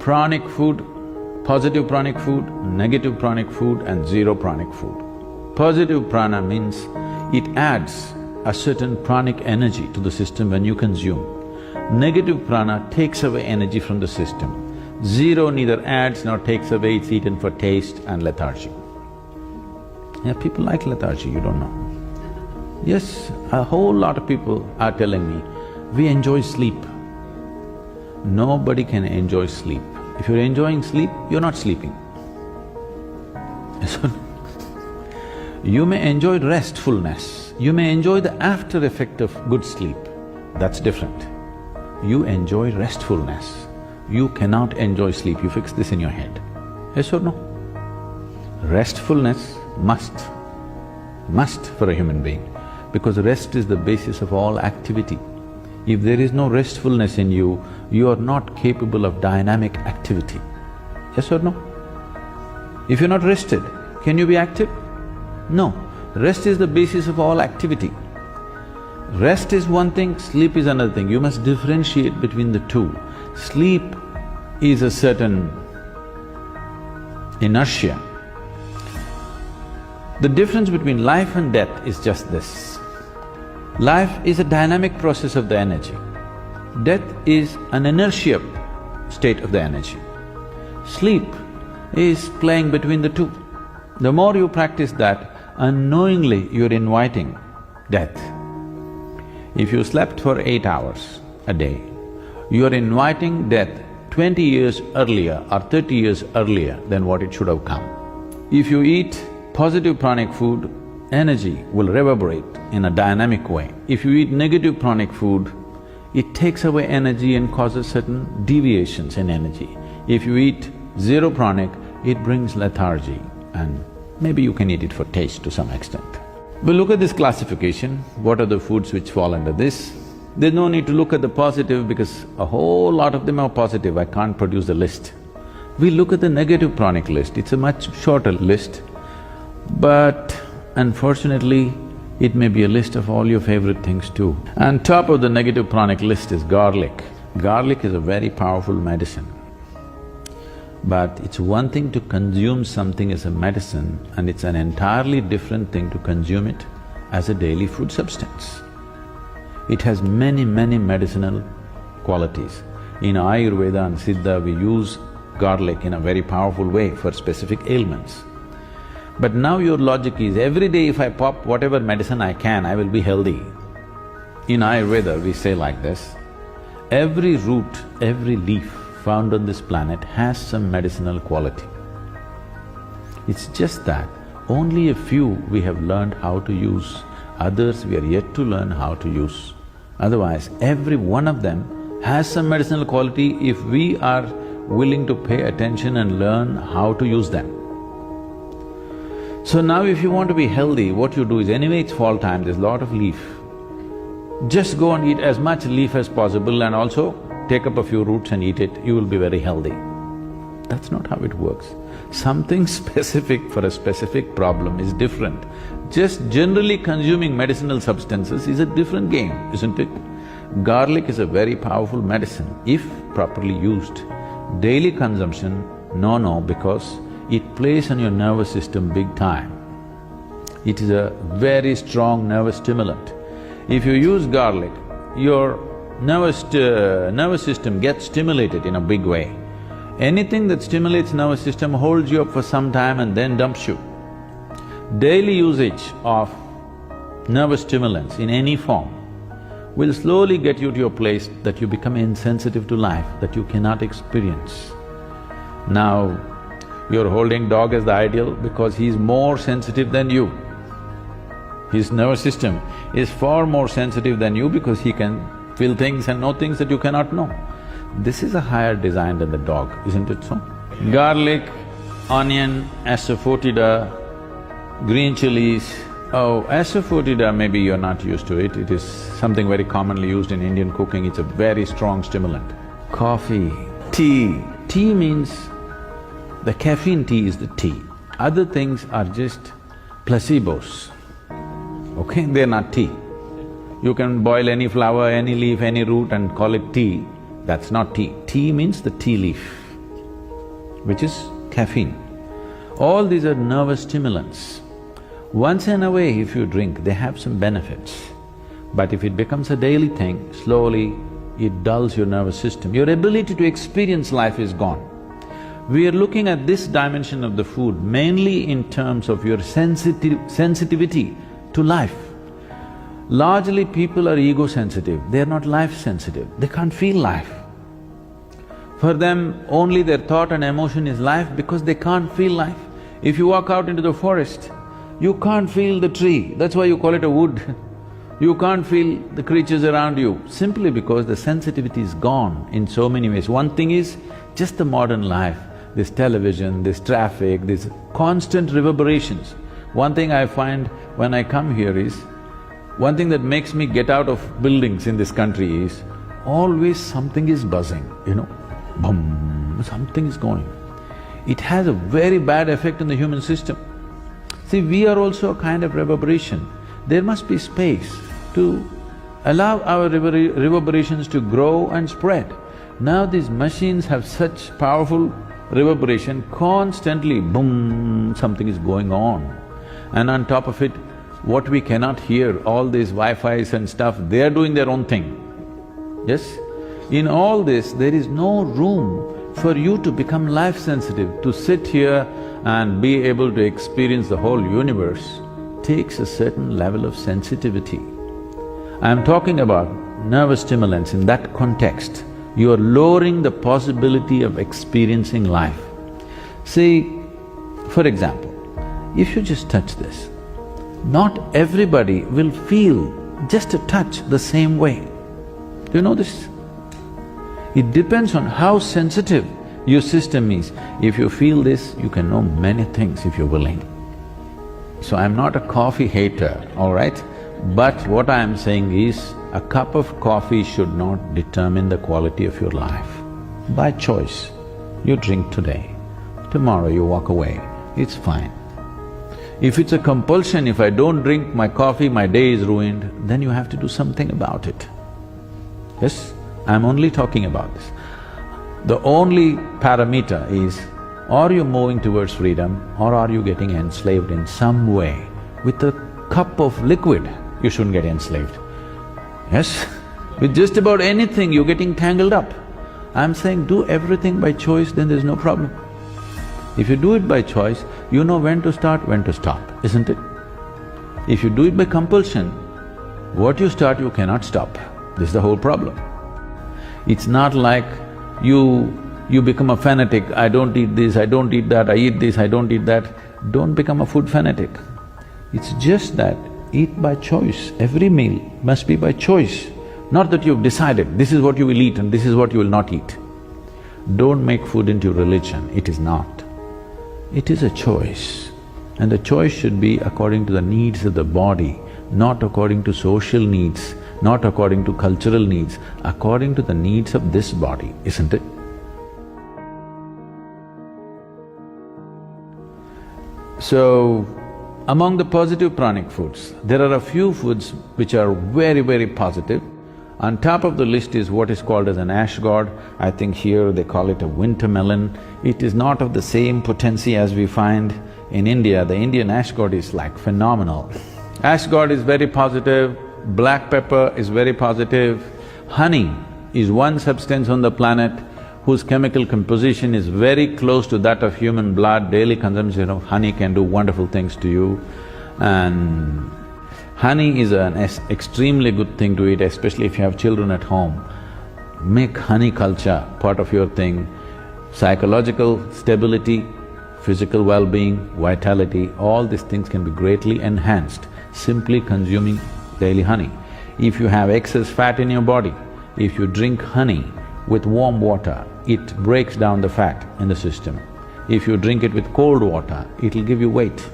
pranic food, positive pranic food, negative pranic food and zero pranic food. Positive prana means it adds a certain pranic energy to the system when you consume. Negative prana takes away energy from the system. Zero neither adds nor takes away, it's eaten for taste and lethargy. Yeah, people like lethargy, you don't know. Yes, a whole lot of people are telling me, we enjoy sleep. Nobody can enjoy sleep. If you're enjoying sleep, you're not sleeping. You may enjoy restfulness, you may enjoy the after effect of good sleep, that's different. You enjoy restfulness, you cannot enjoy sleep, you fix this in your head. Yes or no? Restfulness must for a human being, because rest is the basis of all activity. If there is no restfulness in you, you are not capable of dynamic activity. Yes or no? If you're not rested, can you be active? No. Rest is the basis of all activity. Rest is one thing, sleep is another thing. You must differentiate between the two. Sleep is a certain inertia. The difference between life and death is just this. Life is a dynamic process of the energy. Death is an inertia state of the energy. Sleep is playing between the two. The more you practice that, unknowingly you're inviting death. If you slept for 8 hours a day, you're inviting death 20 years earlier or 30 years earlier than what it should have come. If you eat positive pranic food, energy will reverberate in a dynamic way. If you eat negative pranic food, it takes away energy and causes certain deviations in energy. If you eat zero pranic, it brings lethargy and maybe you can eat it for taste to some extent. But look at this classification, what are the foods which fall under this? There's no need to look at the positive because a whole lot of them are positive, I can't produce the list. We look at the negative pranic list, it's a much shorter list, but unfortunately, it may be a list of all your favorite things too. And top of the negative pranic list is garlic. Garlic is a very powerful medicine. But it's one thing to consume something as a medicine and it's an entirely different thing to consume it as a daily food substance. It has many medicinal qualities. In Ayurveda and Siddha, we use garlic in a very powerful way for specific ailments. But now your logic is, every day if I pop whatever medicine I can, I will be healthy. In Ayurveda, we say like this, every root, every leaf found on this planet has some medicinal quality. It's just that only a few we have learned how to use, others we are yet to learn how to use. Otherwise, every one of them has some medicinal quality if we are willing to pay attention and learn how to use them. So now if you want to be healthy, what you do is, anyway it's fall time, there's a lot of leaf. Just go and eat as much leaf as possible and also take up a few roots and eat it, you will be very healthy. That's not how it works. Something specific for a specific problem is different. Just generally consuming medicinal substances is a different game, isn't it? Garlic is a very powerful medicine if properly used. Daily consumption, no, because it plays on your nervous system big time. It is a very strong nervous stimulant. If you use garlic, your nervous system gets stimulated in a big way. Anything that stimulates nervous system holds you up for some time and then dumps you. Daily usage of nervous stimulants in any form will slowly get you to a place that you become insensitive to life, that you cannot experience. Now, you're holding dog as the ideal because he's more sensitive than you. His nervous system is far more sensitive than you because he can feel things and know things that you cannot know. This is a higher design than the dog, isn't it so? Garlic, onion, asafoetida, green chilies. Oh, asafoetida maybe you're not used to it, it is something very commonly used in Indian cooking, it's a very strong stimulant. Coffee, tea. Tea means the caffeine tea is the tea. Other things are just placebos, okay? They're not tea. You can boil any flower, any leaf, any root and call it tea, that's not tea. Tea means the tea leaf. which is caffeine. All these are nervous stimulants. Once in a way if you drink, they have some benefits. But if it becomes a daily thing, slowly it dulls your nervous system. Your ability to experience life is gone. We are looking at this dimension of the food mainly in terms of your sensitivity to life. Largely people are ego-sensitive, they are not life-sensitive, they can't feel life. For them, only their thought and emotion is life because they can't feel life. If you walk out into the forest, you can't feel the tree, that's why you call it a wood. You can't feel the creatures around you, simply because the sensitivity is gone in so many ways. One thing is just the modern life, this television, this traffic, these constant reverberations. One thing I find when I come here is, one thing that makes me get out of buildings in this country is, always something is buzzing, boom, something is going. It has a very bad effect on the human system. See, we are also a kind of reverberation. There must be space to allow our reverberations to grow and spread. Now these machines have such powerful reverberation, constantly boom, something is going on. And on top of it, what we cannot hear, all these Wi-Fis and stuff, they are doing their own thing. Yes? In all this, there is no room for you to become life-sensitive. To sit here and be able to experience the whole universe takes a certain level of sensitivity. I'm talking about nervous stimulants in that context. You are lowering the possibility of experiencing life. See, for example, if you just touch this, not everybody will feel just a touch the same way. Do you know this? It depends on how sensitive your system is. If you feel this, you can know many things if you're willing. So I'm not a coffee hater, all right? But what I am saying is, a cup of coffee should not determine the quality of your life. By choice, you drink today, tomorrow you walk away, it's fine. If it's a compulsion, if I don't drink my coffee, my day is ruined, then you have to do something about it. Yes? I'm only talking about this. The only parameter is, are you moving towards freedom or are you getting enslaved in some way? With a cup of liquid, you shouldn't get enslaved. Yes? With just about anything, you're getting tangled up. I'm saying do everything by choice, then there's no problem. If you do it by choice, you know when to start, when to stop, isn't it? If you do it by compulsion, what you start, you cannot stop. This is the whole problem. It's not like you become a fanatic, I don't eat this, I don't eat that, I eat this, I don't eat that. Don't become a food fanatic. It's just that eat by choice. Every meal must be by choice. Not that you've decided, this is what you will eat and this is what you will not eat. Don't make food into religion, it is not. It is a choice. And the choice should be according to the needs of the body, not according to social needs, not according to cultural needs, according to the needs of this body, isn't it? So, among the positive pranic foods, there are a few foods which are very, very positive. On top of the list is what is called as an ash gourd. I think here they call it a winter melon. It is not of the same potency as we find in India. The Indian ash gourd is like phenomenal. Ash gourd is very positive, black pepper is very positive. Honey is one substance on the planet whose chemical composition is very close to that of human blood. Daily consumption of honey can do wonderful things to you. And honey is an extremely good thing to eat, especially if you have children at home. Make honey culture part of your thing. Psychological stability, physical well-being, vitality, all these things can be greatly enhanced simply consuming daily honey. If you have excess fat in your body, if you drink honey with warm water, it breaks down the fat in the system. If you drink it with cold water, it'll give you weight.